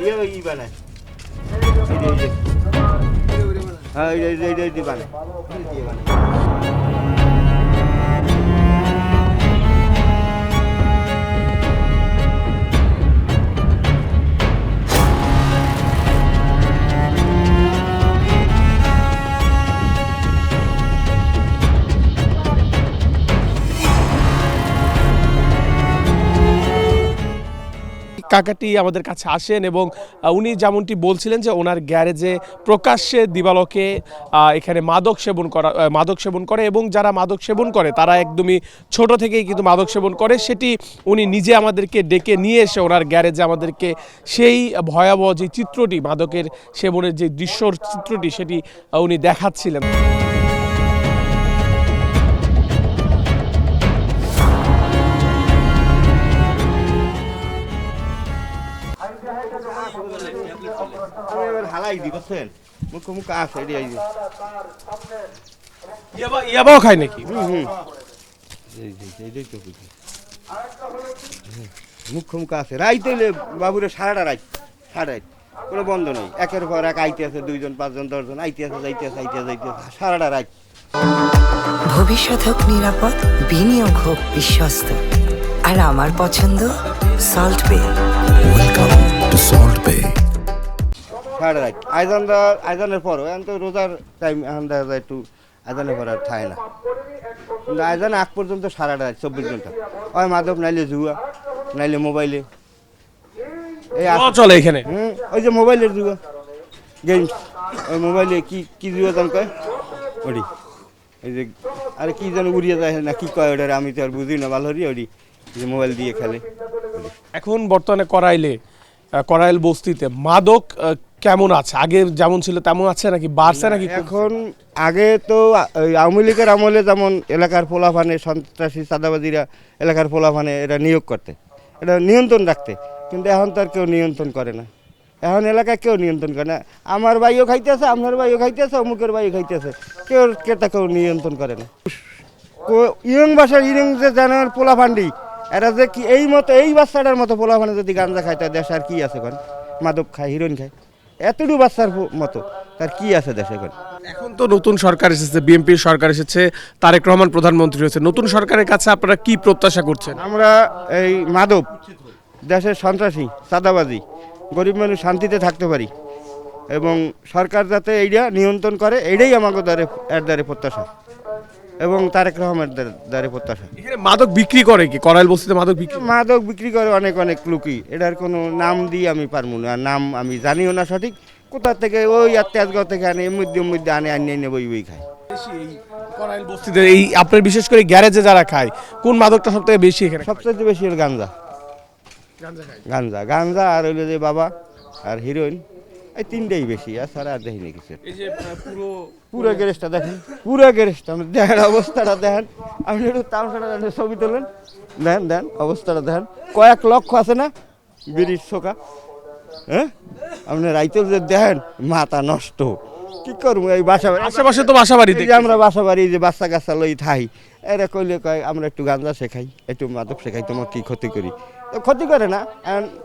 ই বানায় হ্যাঁ এই বানায় কাকাটি আমাদের কাছে আসেন এবং উনি যেমনটি বলছিলেন যে ওনার গ্যারেজে প্রকাশ্যে দিবালোকে এখানে মাদক সেবন করে এবং যারা মাদক সেবন করে তারা একদমই ছোট থেকেই কিন্তু মাদক সেবন করে, সেটি উনি নিজে আমাদেরকে ডেকে নিয়ে এসে ওনার গ্যারেজে আমাদেরকে সেই ভয়াবহ যে চিত্রটি, মাদকের সেবনের যে দৃশ্যর চিত্রটি সেটি উনি দেখাচ্ছিলেন। হালাই দি বুঝছেন মুখ মুখ আছে ইয়াবাও খায় নাকি? মুখ মুখ আছে রাইতে বাবুরে সারাটা রাত কোনো বন্ধ নেই, একের পর এক আইতে আছে 2 জন 5 জন 10 জন আইতে আছে যাইতে সারাটা রাত। ভবিষ্যৎ হোক নিরাপদ, বিনিয়োগ হোক বিশ্বস্ত, আর আমার পছন্দ সল্ট বে। ওয়েলকাম টু সল্ট বে। সারা রাত আইজানের পর এখন তো রোজার টাইম, এখন দেখা যায় একটু আইজানের পর আর খায় না, কিন্তু আইজান আগ পর্যন্ত সারাটা রাত 24 ঘন্টা ওই মাদক, নাইলে জুয়া, নাইলে মোবাইলে এই চলে এখানে। ওই যে মোবাইলের জুয়া গেমস, ওই মোবাইলে কি জুয়া দাম কয় ওডি, এই যে আরে কি যেন উড়িয়ে যায় না কি কয় ওটার, আমি তো আর বুঝি না ভালো ওডি যে মোবাইল দিয়ে খেলে। এখন বর্তমানে করাইল বস্তিতে মাদক কেমন আছে? আগে যেমন ছিল তেমন আছে নাকি বাড়ছে নাকি? এখন আগে তো আওয়ামী লীগের আমলে যেমন এলাকার পোলাফানে সন্ত্রাসী চাঁদাবাজিরা এলাকার পোলাফানে এটা নিয়োগ করতে, এটা নিয়ন্ত্রণ রাখতে, কিন্তু এখন তো আর কেউ নিয়ন্ত্রণ করে না, এখন এলাকায় কেউ নিয়ন্ত্রণ করে না। আমার ভাইও খাইতেছে, আপনার ভাইও খাইতেছে, অমুকের ভাইও খাইতেছে, কেউ নিয়ন্ত্রণ করে না। ইয়ং বাসার ইয়ং যে জানার পোলাফান্ডি এরা যে কি এই বাচ্চাটার মতো পোলাফানে যদি গাঞ্জা খাইতে দেশ আর কি আছে এখন, মাদক খায়, হিরোইন খায়, এতটুকু বাচ্চার মতো তার কি আছে দেশে এখন? এখন তো নতুন সরকার এসেছে, বিএনপির সরকার এসেছে, তারেক রহমান প্রধানমন্ত্রী হয়েছে, নতুন সরকারের কাছে আপনারা কি প্রত্যাশা করছেন? আমরা এই মাদক, দেশের সন্ত্রাসী চাঁদাবাজি, গরিব মানুষ শান্তিতে থাকতে পারি এবং সরকার যাতে এইটা নিয়ন্ত্রণ করে, এইটাই আমাকে দ্বারে প্রত্যাশা এবং তারেক রহমানের দ্বারে প্রত্যাশা। এখানে মাদক বিক্রি করে কি? করাইল বস্তিতে মাদক বিক্রি করে অনেক লোকই, এটার কোনো নাম দিয়ে আমি পারবো না, নাম আমি জানিও না সঠিক, কোথা থেকে ওই তেজগাঁও থেকে আনে, মধ্যে আনে বই খায়। করাইল বস্তিতে এই আপনার বিশেষ করে গ্যারেজে যারা খায় কোন মাদকটা সবথেকে বেশি? এখানে সবচেয়ে বেশি হলো গাঞ্জা আর হইলো যে বাবা আর হিরোইন, এই তিনটেই বেশি, আর সারা আর দেখিনি কিছু। এই যে পুরো গ্যারেজটা দেখেন, পুরো গ্যারেজটা দেখেন, অবস্থাটা দেখেন, আপনি একটু তামসাটা ছবি তোলেন, দেন অবস্থাটা দেখেন, কয়েক লক্ষ আছে না বিড়ির শোকা, হ্যাঁ আপনি রাইতে যে দেখেন মাথা নষ্ট। কি করবো এই আশেপাশে তো বাসা বাড়ি, আমরা বাসা বাড়ি যে বাচ্চা কাচ্চা লই থাই, এরা কইলে কয় আমরা একটু গাঁজা শেখাই, একটু মাদক শেখাই, তোমার কি ক্ষতি করি? তো ক্ষতি করে না,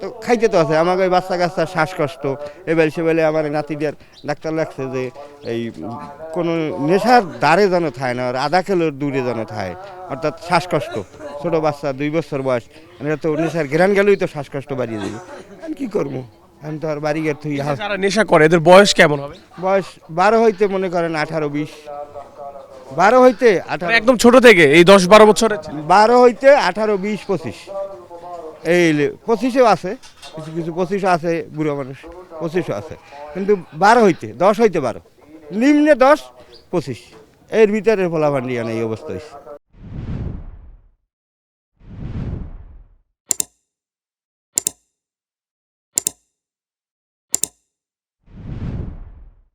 তো খাইতে তো আছে। আমাকে ওই বাচ্চা কাচ্চা শ্বাসকষ্ট এবেল সেবেলে আমার নাতিদের ডাক্তার লাগছে যে এই কোনো নেশার দ্বারে যেন থায় না, আর আধা কিলোর দূরে যেন থায়, অর্থাৎ শ্বাসকষ্ট। ছোটো বাচ্চা 2 বছর বয়স, এটা তো নেশার ঘেরান গেলেই তো শ্বাসকষ্ট বাড়িয়ে দেবে। আমি কী করবো, আমি তো আর বাড়ি গের তুই যারা নেশা করে এদের বয়স কেমন হবে? বয়স 12 হইতে মনে করেন 18-20, 12 হইতে 18, একদম ছোট থেকে এই 10-12 বছরের, 12 হইতে 18-20-25, এই 25ও আছে, কিছু 25ও আছে, বুড়ো মানুষ 25ও আছে, কিন্তু 12 হইতে 10 হইতে 12, নিম্নে 10-25 এর ভিতরে ফলাফান্ডি এই অবস্থা হয়েছে।